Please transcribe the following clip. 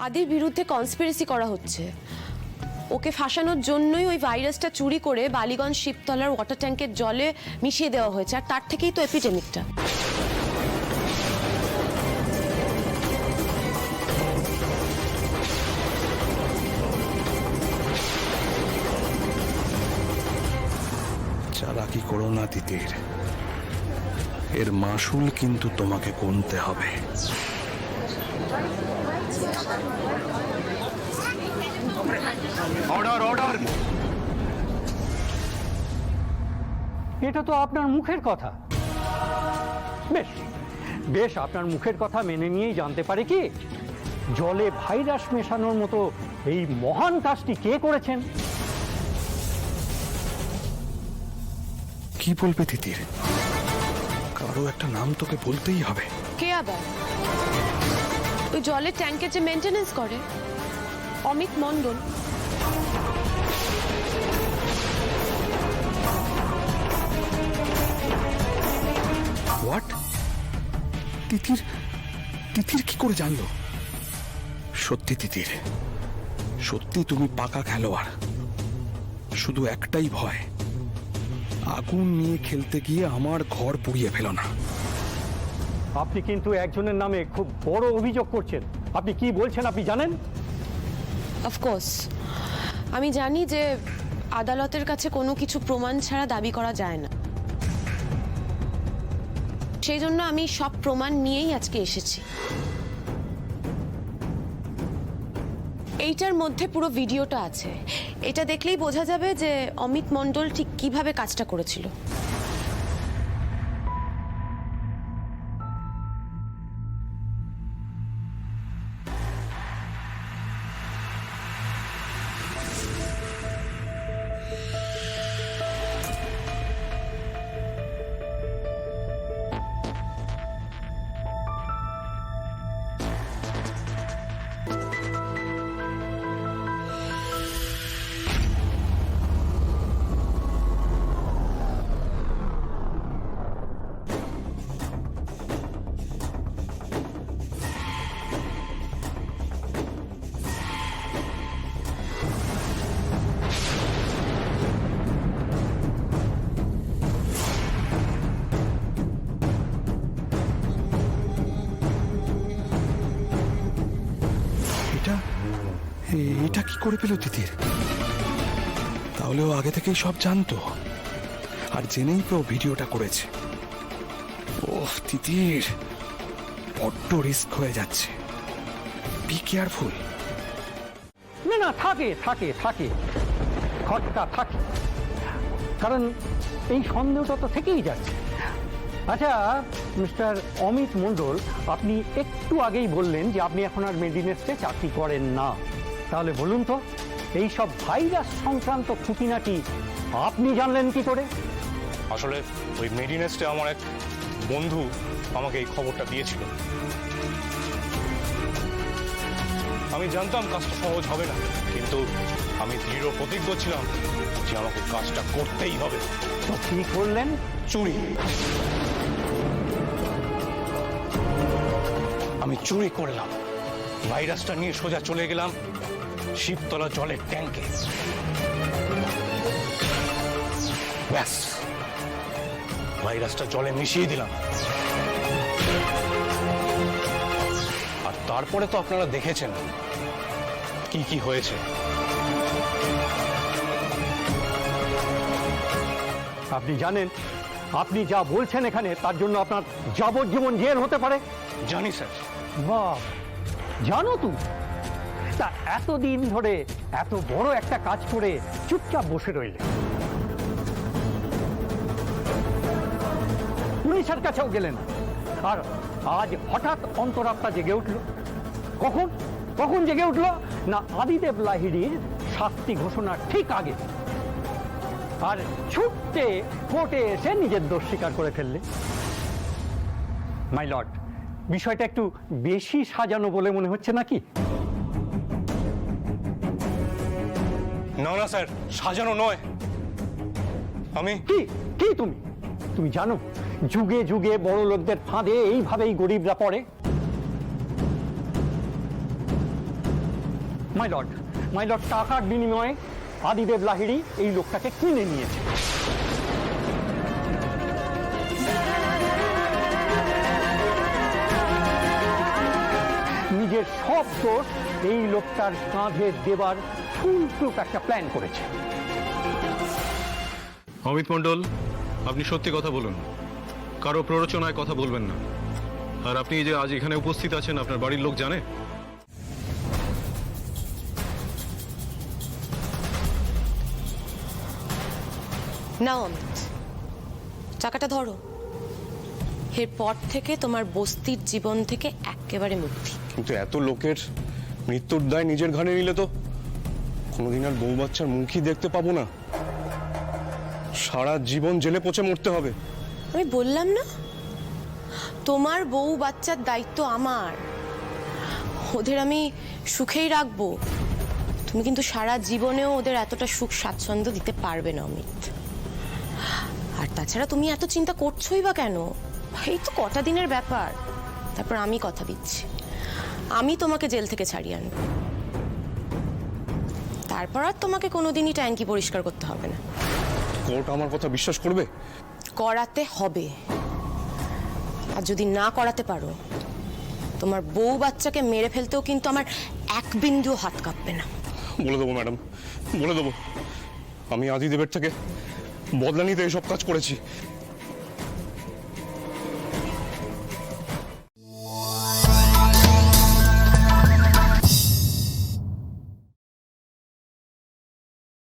আদির বিরুদ্ধে কনস্পিরেসি করা হচ্ছে। ওকে ফাঁসানোর জন্যই ওই ভাইরাসটা চুরি করে বালিগঞ্জ শিবতলার ওয়াটার ট্যাঙ্কের জলে মিশিয়ে দেওয়া হয়েছে, আর তার থেকেই তো এপিডেমিকটা। চালাকি করো না তিতির, এর মাসুল কিন্তু তোমাকে গুনতে হবে। Order order. এটা তো আপনার মুখের কথা। বেশ বেশ, আপনার মুখের কথা মেনে নিয়েই জানতে পারে কি জলে ভাইরাস মেশানোর মতো এই মহান কাজটি কে করেছেন? কি বলবে তিতির? কারো একটা নাম তোকে বলতেই হবে। কে আবার? ওই জলের ট্যাঙ্কের যে মেনটেনেন্স করে, অমিত মণ্ডল। হোয়াট? তিতির তিতির কি করে জানলো? সত্যি তিতির, সত্যি তুমি পাকা খেলোয়াড়। শুধু একটাই ভয়, আগুন নিয়ে খেলতে গিয়ে আমার ঘর পুড়িয়ে ফেলো না। আপনি কিন্তু একজনের নামে খুব বড় অভিযোগ করছেন। আপনি কি বলছেন আপনি জানেন? অফকোর্স আমি জানি যে আদালতের কাছে কোনো কিছু প্রমাণ ছাড়া দাবি করা যায় না। সেই জন্য আমি সব প্রমাণ নিয়েই আজকে এসেছি। এইটার মধ্যে পুরো ভিডিওটা আছে। এটা দেখলেই বোঝা যাবে যে অমিত মণ্ডল ঠিক কিভাবে কাজটা করেছিল। এটা কি করে পেল তিতির? তাহলে ও আগে থেকেই সব জানতো, আর জেনেই তো ভিডিওটা করেছে। ওহ তিতির, বড্ড রিস্ক হয়ে যাচ্ছে। Be careful. না না, থাকে থাকে থাকে, খটকা থাকে, কারণ এই সন্দেহটা তো থেকেই যাচ্ছে। আচ্ছা মিস্টার অমিত মণ্ডল, আপনি একটু আগেই বললেন যে আপনি এখন আর মেডিনেস্টে চাকরি করেন না। তাহলে বলুন তো, এই সব ভাইরাস সংক্রান্ত খুঁটিনাটি আপনি জানলেন কি করে? আসলে ওই মেডিনেস্টে আমার এক বন্ধু আমাকে এই খবরটা দিয়েছিল। আমি জানতাম কাজটা সহজ হবে না, কিন্তু আমি দৃঢ় প্রতিজ্ঞ ছিলাম যে আমাকে কাজটা করতেই হবে। তো কি করলেন? চুরি। আমি চুরি করলাম, ভাইরাসটা নিয়ে সোজা চলে গেলাম শিবতলা জলের ট্যাঙ্কে। ব্যাস, ভাইরাসটা জলে মিশিয়ে দিলাম। আর তারপরে তো আপনারা দেখেছেন কি কি হয়েছে। আপনি জানেন, আপনি যা বলছেন এখানে, তার জন্য আপনার যাবজ্জীবন জেল হতে পারে। জানি স্যার। বাহ, জানো তুমি? তা এতদিন ধরে এত বড় একটা কাজ করে চুপচাপ বসে রইলে, পুলিশের কাছেও গেলেন, আর আজ হঠাৎ অন্তরাত্মা জেগে উঠল। কখন কখন জেগে উঠল? না আদিদেব লাহিড়ির শাস্তি ঘোষণার ঠিক আগে। আর ছুটতে কোর্টে এসে নিজের দোষ স্বীকার করে ফেললে। মাই লর্ড, বিষয়টা একটু বেশি সাজানো বলে মনে হচ্ছে নাকি? না না স্যার, সাজানো নয়। আমি কি কি তুমি তুমি জানো যুগে যুগে বড় লোকদের ফাঁদে এইভাবেই গরিবরা পড়ে? মাই লর্ড টাকার বিনিময়ে আদিদেব লাহিড়ী এই লোকটাকে কিনে নিয়েছে। নিজের সব দোষ এই লোকটার কাঁধে দেবার ফুলপ্রুফ একটা প্ল্যান করেছে। অমিত মণ্ডল, আপনি সত্যি কথা বলুন, কারো প্ররোচনায় কথা বলবেন না। আর আপনি যে আজ এখানে উপস্থিত আছেন, আপনার বাড়ির লোক জানে? নাও অমিত, টাকাটা ধরো। এরপর থেকে তোমার বস্তির জীবন থেকে একেবারে মুক্তি। কিন্তু এত লোকের মৃত্যুর দায় নিজের ঘাড়ে নিলে তো কোনোদিন আর বউ বাচ্চার মুখই দেখতে পাবো না। সারা জীবন জেলে পচে মরতে হবে। আমি বললাম না, তোমার বউ বাচ্চার দায়িত্ব আমার। ওদের আমি সুখেই রাখবো। তুমি কিন্তু সারা জীবনেও ওদের এতটা সুখ স্বাচ্ছন্দ্য দিতে পারবে না অমিত। আর তাছাড়া তুমি এত চিন্তা করছোই বা কেন? এই তো কটা দিনের ব্যাপার। তারপর আমি কথা দিচ্ছি, আমি তোমাকে জেল থেকে ছাড়িয়ে আনবো। তারপর আর তোমাকে কোনোদিনই ট্যাঙ্কি পরিষ্কার করতে হবে না। কোর্ট আমার কথা বিশ্বাস করবে? করাতে হবে। আর যদি না করাতে পারো, তোমার বউ বাচ্চাকে মেরে ফেলতেও কিন্তু আমার এক বিন্দুও হাত কাঁপবে না। বলে দেবো ম্যাডাম, বলে দেবো আমি আদিদেবের থেকে বদলা নিতে এসব কাজ করেছি।